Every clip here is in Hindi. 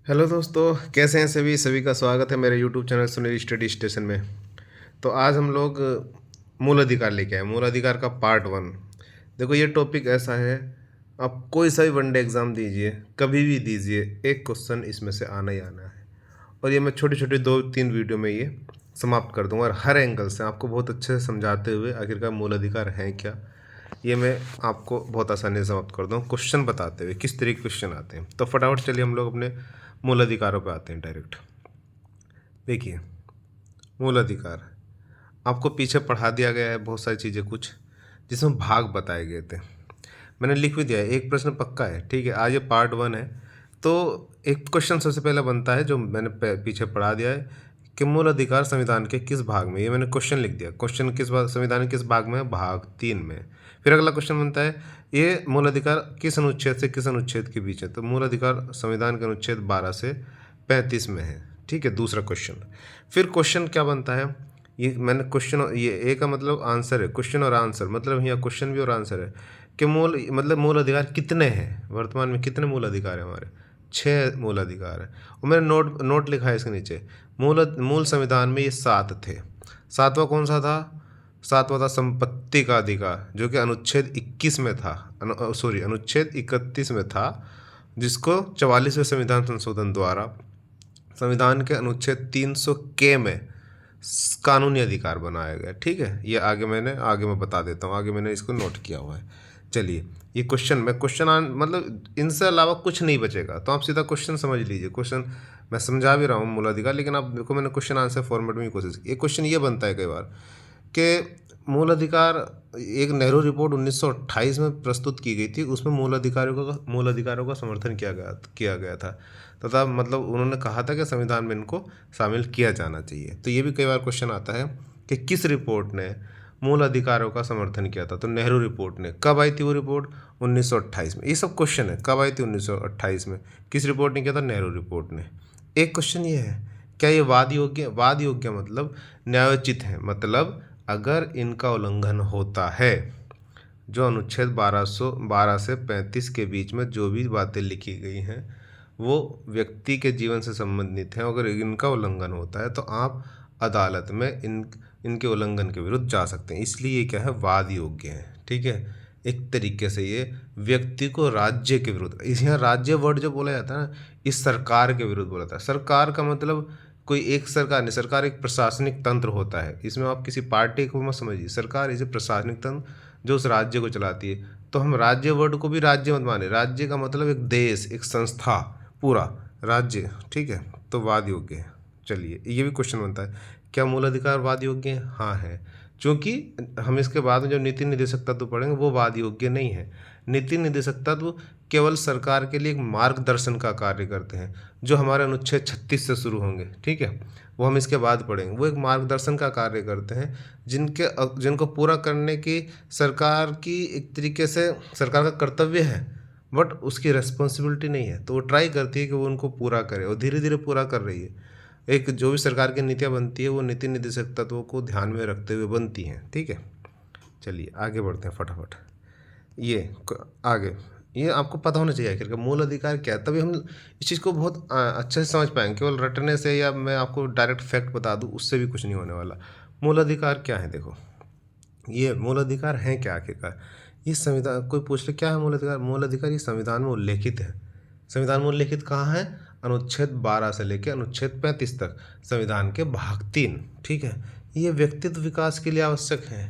हेलो दोस्तों, कैसे हैं सभी सभी का स्वागत है मेरे YouTube channel Sunil study station में। तो आज हम लोग मूल अधिकार लेके आए, मूल अधिकार का पार्ट वन। देखो, ये टॉपिक ऐसा है, आप कोई सा भी वनडे एग्ज़ाम दीजिए, कभी भी दीजिए, एक क्वेश्चन इसमें से आना ही आना है। और ये मैं छोटी छोटी 2-3 वीडियो में ये समाप्त कर दूंगा और हर एंगल से आपको बहुत अच्छे से समझाते हुए आखिरकार मूल अधिकार हैं क्या, ये मैं आपको बहुत आसानी से समाप्त कर दूँ, क्वेश्चन बताते हुए किस तरीके के क्वेश्चन आते हैं। तो फटाफट चलिए हम लोग अपने मूल अधिकारों पे आते हैं डायरेक्ट। देखिए, मूल अधिकार आपको पीछे पढ़ा दिया गया है बहुत सारी चीज़ें, कुछ जिसमें भाग बताए गए थे। मैंने लिख भी दिया है, एक प्रश्न पक्का है, ठीक है। आज ये पार्ट वन है, तो एक क्वेश्चन सबसे पहले बनता है जो मैंने पीछे पढ़ा दिया है कि मूल अधिकार संविधान के किस भाग में, ये मैंने क्वेश्चन लिख दिया। क्वेश्चन किस भाग, संविधान के किस भाग में है? भाग 3 में। फिर अगला क्वेश्चन बनता है, ये मूल अधिकार किस अनुच्छेद से किस अनुच्छेद के बीच है? तो मूल अधिकार संविधान के अनुच्छेद 12 से 35 में है, ठीक है, दूसरा क्वेश्चन। फिर क्वेश्चन क्या बनता है, ये मैंने क्वेश्चन, ये ए का मतलब आंसर है, क्वेश्चन और आंसर, मतलब यहाँ क्वेश्चन भी और आंसर है कि मूल मतलब मूल अधिकार कितने हैं, वर्तमान में कितने मूल अधिकार हैं हमारे? 6 मूल अधिकार है। और मैंने नोट लिखा है इसके नीचे, मूल संविधान में ये 7 थे। सातवां कौन सा था? सातवां था संपत्ति का अधिकार, जो कि अनुच्छेद 21 में था, अनुच्छेद 31 में था, जिसको 44वें संविधान संशोधन द्वारा संविधान के अनुच्छेद 300 के में कानूनी अधिकार बनाया गया, ठीक है। ये आगे मैं बता देता हूँ, आगे मैंने इसको नोट किया हुआ है। चलिए, ये मतलब इनसे अलावा कुछ नहीं बचेगा, तो आप सीधा क्वेश्चन समझ लीजिए। क्वेश्चन मैं समझा भी रहा हूँ मूल अधिकार, लेकिन आप देखो मैंने क्वेश्चन आंसर फॉर्मेट में ही कोशिश की। एक क्वेश्चन ये बनता है कई बार कि मूल अधिकार, एक नेहरू रिपोर्ट 1928 में प्रस्तुत की गई थी, उसमें मूल अधिकारों का समर्थन किया गया था तथा मतलब उन्होंने कहा था कि संविधान में इनको शामिल किया जाना चाहिए। तो ये भी कई बार क्वेश्चन आता है कि किस रिपोर्ट ने मूल अधिकारों का समर्थन किया था? तो नेहरू रिपोर्ट ने। कब आई थी वो रिपोर्ट? 1928 में। ये सब क्वेश्चन है, कब आई थी? 1928 में। किस रिपोर्ट ने किया था? नेहरू रिपोर्ट ने। एक क्वेश्चन ये है, क्या ये वाद योग्य मतलब न्यायोचित है? मतलब अगर इनका उल्लंघन होता है, जो अनुच्छेद 1212 से 35 के बीच में जो भी बातें लिखी गई हैं वो व्यक्ति के जीवन से संबंधित हैं, अगर इनका उल्लंघन होता है तो आप अदालत में इनके उल्लंघन के विरुद्ध जा सकते हैं। इसलिए ये क्या है? वाद योग्य है, ठीक है। एक तरीके से ये व्यक्ति को राज्य के विरुद्ध, इस यहाँ राज्य वर्ड जो बोला जाता है ना, इस सरकार के विरुद्ध बोला जाता है। सरकार का मतलब कोई एक सरकार नहीं, सरकार एक प्रशासनिक तंत्र होता है। इसमें आप किसी पार्टी को मत समझिए, सरकार इसे प्रशासनिक तंत्र जो उस राज्य को चलाती है। तो हम राज्य वर्ड को भी राज्य मत माने, राज्य का मतलब एक देश, एक संस्था, पूरा राज्य, ठीक है। तो वाद योग्य है। चलिए, ये भी क्वेश्चन बनता है, क्या मूल अधिकार वाद योग्य है? हाँ है, क्योंकि हम इसके बाद में जो नीति निर्देशक तत्व पढ़ेंगे वो वाद योग्य नहीं है। नीति निर्देशक तत्व केवल सरकार के लिए एक मार्गदर्शन का कार्य करते हैं, जो हमारे अनुच्छेद 36 से शुरू होंगे, ठीक है, वो हम इसके बाद पढ़ेंगे। वो एक मार्गदर्शन का कार्य करते हैं जिनको पूरा करने की सरकार की एक तरीके से सरकार का कर्तव्य है, बट उसकी रिस्पॉन्सिबिलिटी नहीं है। तो वो ट्राई करती है कि वो उनको पूरा करे, और धीरे धीरे पूरा कर रही है। एक जो भी सरकार की नीतियाँ बनती है वो नीति निर्देशक तत्वों को ध्यान में रखते हुए बनती हैं, ठीक है। चलिए आगे बढ़ते हैं फटाफट। आगे ये आपको पता होना चाहिए आखिर का मूल अधिकार क्या है, तभी हम इस चीज़ को बहुत अच्छे से समझ पाएंगे। केवल रटने से या मैं आपको डायरेक्ट फैक्ट बता दूं उससे भी कुछ नहीं होने वाला। मूल अधिकार क्या है? देखो, ये मूल अधिकार हैं क्या आखिरकार? ये संविधान, कोई पूछ ले क्या है मूल अधिकार? मूल अधिकार ये संविधान में उल्लेखित है। संविधान में उल्लेखित कहाँ है? अनुच्छेद 12 से लेकर अनुच्छेद 35 तक, संविधान के भाग 3, ठीक है। ये व्यक्तित्व विकास के लिए आवश्यक है।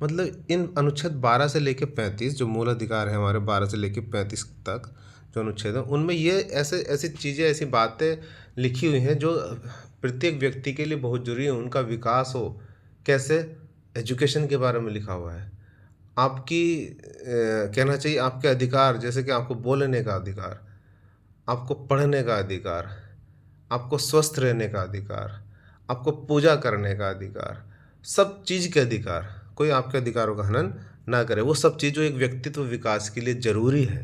मतलब इन अनुच्छेद 12 से लेकर 35 जो मूल अधिकार है हमारे, 12 से लेकर 35 तक जो अनुच्छेद है, उनमें ये ऐसी चीज़ें, ऐसी बातें लिखी हुई हैं जो प्रत्येक व्यक्ति के लिए बहुत जरूरी है, उनका विकास हो। कैसे? एजुकेशन के बारे में लिखा हुआ है। आपकी कहना चाहिए आपके अधिकार, जैसे कि आपको बोलने का अधिकार, आपको पढ़ने का अधिकार, आपको स्वस्थ रहने का अधिकार, आपको पूजा करने का अधिकार, सब चीज़ के अधिकार, कोई आपके अधिकारों का हनन ना करे। वो सब चीज़ जो एक व्यक्तित्व विकास के लिए ज़रूरी है,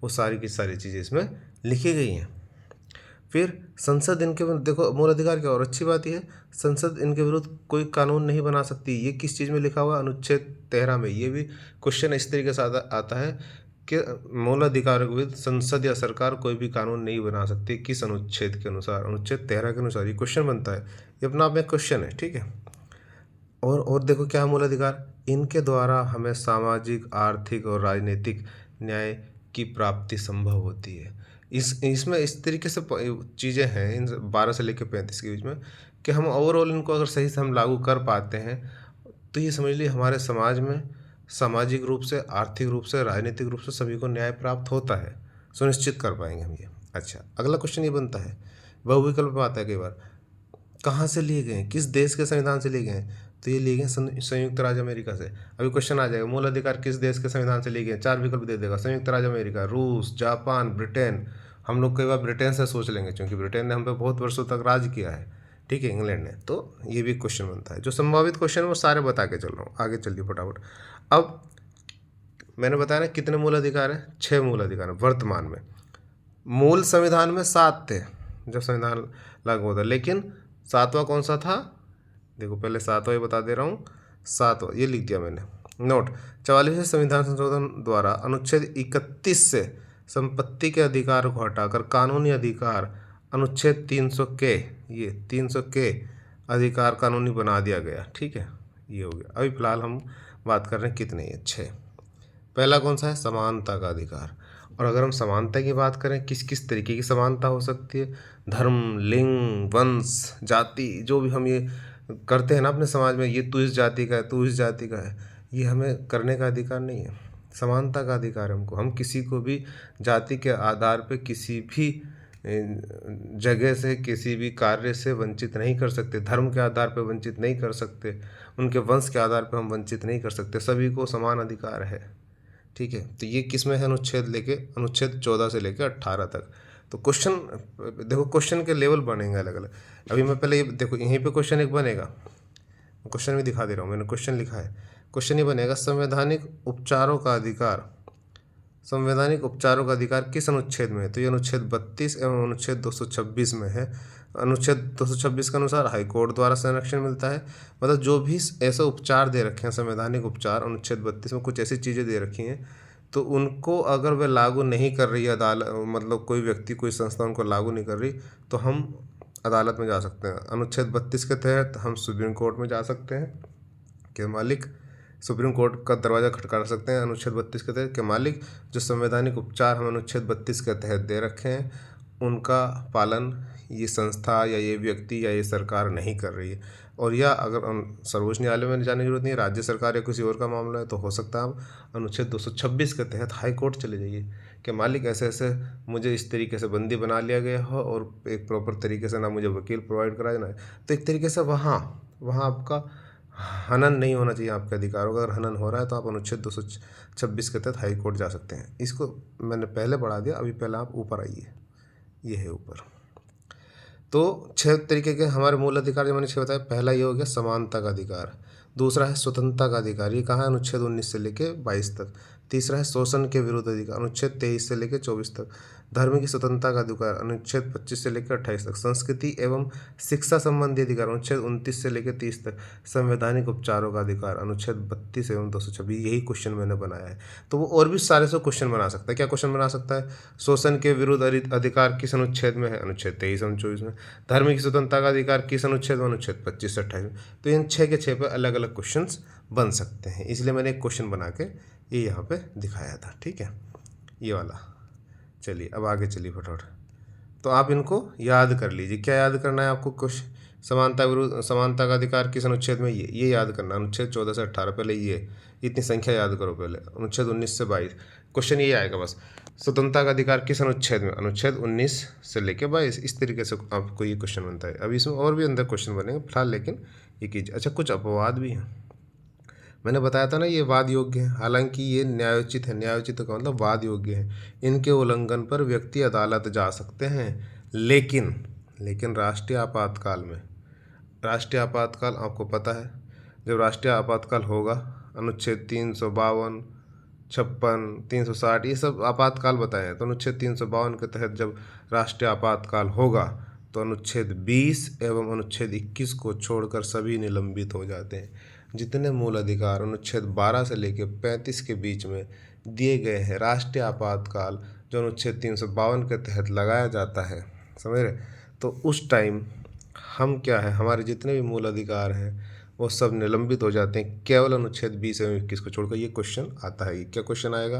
वो सारी की सारी चीज़ें इसमें लिखी गई हैं। फिर संसद इनके, देखो मूल अधिकार क्या, और अच्छी बात यह है, संसद इनके विरुद्ध कोई कानून नहीं बना सकती। ये किस चीज़ में लिखा हुआ है? अनुच्छेद 13 में। ये भी क्वेश्चन इस तरीके से आता है कि मूल अधिकारों के विरुद्ध संसद या सरकार कोई भी कानून नहीं बना सकती। किस अनुच्छेद के अनुसार? अनुच्छेद 13 के अनुसार। ये क्वेश्चन बनता है, ये अपना आप में क्वेश्चन है, ठीक है। और देखो क्या है मूल अधिकार, इनके द्वारा हमें सामाजिक, आर्थिक और राजनीतिक न्याय की प्राप्ति संभव होती है। इसमें इस तरीके से चीज़ें हैं इन 12 से लेकर 35 के बीच में, कि हम ओवरऑल इनको अगर सही से हम लागू कर पाते हैं तो ये समझ लीजिए हमारे समाज में सामाजिक रूप से, आर्थिक रूप से, राजनीतिक रूप से सभी को न्याय प्राप्त होता है, सुनिश्चित कर पाएंगे हम ये। अच्छा, अगला क्वेश्चन ये बनता है, बहुविकल्प में आता है कई बार, कहाँ से लिए गए, किस देश के संविधान से लिए गए हैं? तो ये लिए गए संयुक्त राज्य अमेरिका से। अभी क्वेश्चन आ जाएगा, मूल अधिकार किस देश के संविधान से लिए गए? 4 विकल्प दे देगा, संयुक्त राज्य अमेरिका, रूस, जापान, ब्रिटेन। हम लोग कई बार ब्रिटेन से सोच लेंगे क्योंकि ब्रिटेन ने हम पे बहुत वर्षों तक राज किया है, ठीक है, इंग्लैंड ने। तो ये भी क्वेश्चन बनता है। जो संभावित क्वेश्चन है वो सारे बता के चल रहा हूँ, आगे चलिए फटाफट। अब मैंने बताया ना कितने मूल अधिकार हैं? 6 मूल अधिकार हैं वर्तमान में। मूल संविधान में 7 थे जब संविधान लागू होता, लेकिन 7वां कौन सा था? देखो पहले 7वां ये बता दे रहा हूँ, 7वां ये लिख दिया मैंने नोट। 44वें संविधान संशोधन द्वारा अनुच्छेद 31 से संपत्ति के अधिकार को हटाकर कानूनी अधिकार अनुच्छेद 300 के, ये 300 के अधिकार कानूनी बना दिया गया, ठीक है, ये हो गया। अभी फिलहाल हम बात कर रहे हैं कितने, ये 6। पहला कौन सा है? समानता का अधिकार। और अगर हम समानता की बात करें, किस किस तरीके की समानता हो सकती है? धर्म, लिंग, वंश, जाति, जो भी हम ये करते हैं ना अपने समाज में, ये तू इस जाति का है, तू इस जाति का है, ये हमें करने का अधिकार नहीं है। समानता का अधिकार है हमको, हम किसी को भी जाति के आधार पे किसी भी जगह से, किसी भी कार्य से वंचित नहीं कर सकते, धर्म के आधार पर वंचित नहीं कर सकते, उनके वंश के आधार पर हम वंचित नहीं कर सकते, सभी को समान अधिकार है, ठीक है। तो ये किस में है? अनुच्छेद 14 से लेके 18 तक। तो क्वेश्चन देखो, क्वेश्चन के लेवल बनेंगे अलग अलग। अभी मैं पहले ये देखो, यहीं पे क्वेश्चन एक बनेगा, क्वेश्चन भी दिखा दे रहा हूँ, मैंने क्वेश्चन लिखा है। क्वेश्चन ये बनेगा, संवैधानिक उपचारों का अधिकार, संवैधानिक उपचारों का अधिकार किस अनुच्छेद में है? तो ये अनुच्छेद 32 एवं अनुच्छेद 226 में है। अनुच्छेद 226 के अनुसार हाईकोर्ट द्वारा संरक्षण मिलता है। मतलब जो भी ऐसे उपचार दे रखे हैं, संवैधानिक उपचार, अनुच्छेद 32 में कुछ ऐसी चीज़ें दे रखी हैं, तो उनको अगर वह लागू नहीं कर रही है अदालत, मतलब कोई व्यक्ति, कोई संस्था उनको लागू नहीं कर रही, तो हम अदालत में जा सकते हैं। अनुच्छेद 32 के तहत हम सुप्रीम कोर्ट में जा सकते हैं कि मालिक, सुप्रीम कोर्ट का दरवाज़ा खटखटा सकते हैं अनुच्छेद 32 के तहत, कि मालिक जो संवैधानिक उपचार हम अनुच्छेद 32 के तहत दे रखे हैं उनका पालन ये संस्था या ये व्यक्ति या ये सरकार नहीं कर रही है। और या अगर सर्वोच्च न्यायालय में जाने की जरूरत नहीं है, राज्य सरकार या किसी और का मामला है, तो हो सकता है हम अनुच्छेद 226 के तहत हाई कोर्ट चले जाइए कि मालिक ऐसे ऐसे मुझे इस तरीके से बंदी बना लिया गया हो और एक प्रॉपर तरीके से ना मुझे वकील प्रोवाइड कराया ना है। तो एक तरीके से वहाँ आपका हनन नहीं होना चाहिए आपके अधिकारों का। अगर हनन हो रहा है तो आप अनुच्छेद 226 के तहत हाई कोर्ट जा सकते हैं। इसको मैंने पहले पढ़ा दिया, अभी पहले आप ऊपर आइए, ये है ऊपर। तो 6 तरीके के हमारे मूल अधिकार जो मैंने 6 बताया। पहला ये हो गया समानता का अधिकार, दूसरा है स्वतंत्रता का अधिकार, ये कहाँ है? अनुच्छेद 19 से लेके 22 तक। तीसरा है शोषण के विरुद्ध अधिकार, अनुच्छेद 23 से लेकर 24 तक। धर्म की स्वतंत्रता का अधिकार, अनुच्छेद 25 से लेकर 28 तक। संस्कृति एवं शिक्षा संबंधी अधिकार, अनुच्छेद 29 से लेकर 30 तक। संवैधानिक उपचारों का अधिकार, अनुच्छेद 32 एवं 226। यही क्वेश्चन मैंने बनाया है। तो वो और भी सारे से क्वेश्चन बना सकता है। क्या क्वेश्चन बना सकता है? शोषण के विरुद्ध अधिकार किस अनुच्छेद में है? अनुच्छेद 23 एवं 24 में। धर्म की स्वतंत्रता का अधिकार किस अनुच्छेद में? अनुच्छेद 25 से 28 में। तो इन 6 के 6 पर अलग अलग क्वेश्चन बन सकते हैं, इसलिए मैंने एक क्वेश्चन बना के ये यहाँ पे दिखाया था, ठीक है, ये वाला। चलिए अब आगे चलिए फटाफट। तो आप इनको याद कर लीजिए। क्या याद करना है आपको? क्वेश्चन समानता का अधिकार किस अनुच्छेद में? ये याद करना, अनुच्छेद 14 से 18। पहले ये इतनी संख्या याद करो पहले, अनुच्छेद 19 से 22। क्वेश्चन ये आएगा बस, स्वतंत्रता का अधिकार किस अनुच्छेद में? अनुच्छेद 19 से लेकर 22। इस तरीके से आपको ये क्वेश्चन बनता है। अभी इसमें और भी अंदर क्वेश्चन बनेंगे फिलहाल, लेकिन ये कीजिए। अच्छा, कुछ अपवाद भी हैं, मैंने बताया था ना ये वाद योग्य है, हालांकि ये न्यायोचित है। न्यायोचित का मतलब वाद योग्य है। इनके उल्लंघन पर व्यक्ति अदालत जा सकते हैं, लेकिन राष्ट्रीय आपातकाल में, राष्ट्रीय आपातकाल आपको पता है, जब राष्ट्रीय आपातकाल होगा, अनुच्छेद 352, 56, 360 ये सब आपातकाल बताए हैं। तो अनुच्छेद 352 के तहत जब राष्ट्रीय आपातकाल होगा तो अनुच्छेद 20 एवं अनुच्छेद 21 को छोड़कर सभी निलंबित हो जाते हैं। जितने मूल अधिकार अनुच्छेद 12 से लेकर 35 के बीच में दिए गए हैं राष्ट्रीय आपातकाल जो अनुच्छेद 352 के तहत लगाया जाता है, समझ रहे, तो उस टाइम हम क्या है, हमारे जितने भी मूल अधिकार हैं वो सब निलंबित हो जाते हैं, केवल अनुच्छेद 20 एवं 21 को छोड़कर। ये क्वेश्चन आता है, ये क्या क्वेश्चन आएगा,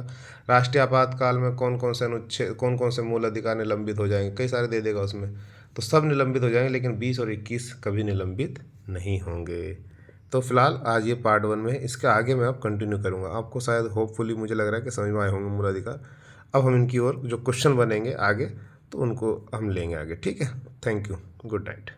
राष्ट्रीय आपातकाल में कौन कौन से अनुच्छेद, कौन कौन से मूल अधिकार निलंबित हो जाएंगे, कई सारे दे देगा उसमें, तो सब निलंबित हो जाएंगे, लेकिन 20 और 21 कभी निलंबित नहीं होंगे। तो फिलहाल आज ये पार्ट 1 में है, इसके आगे मैं अब कंटिन्यू करूँगा। आपको शायद होपफुली मुझे लग रहा है कि समझ में आए होंगे मूल अधिकार। अब हम इनकी ओर जो क्वेश्चन बनेंगे आगे तो उनको हम लेंगे आगे, ठीक है। Thank you, good night.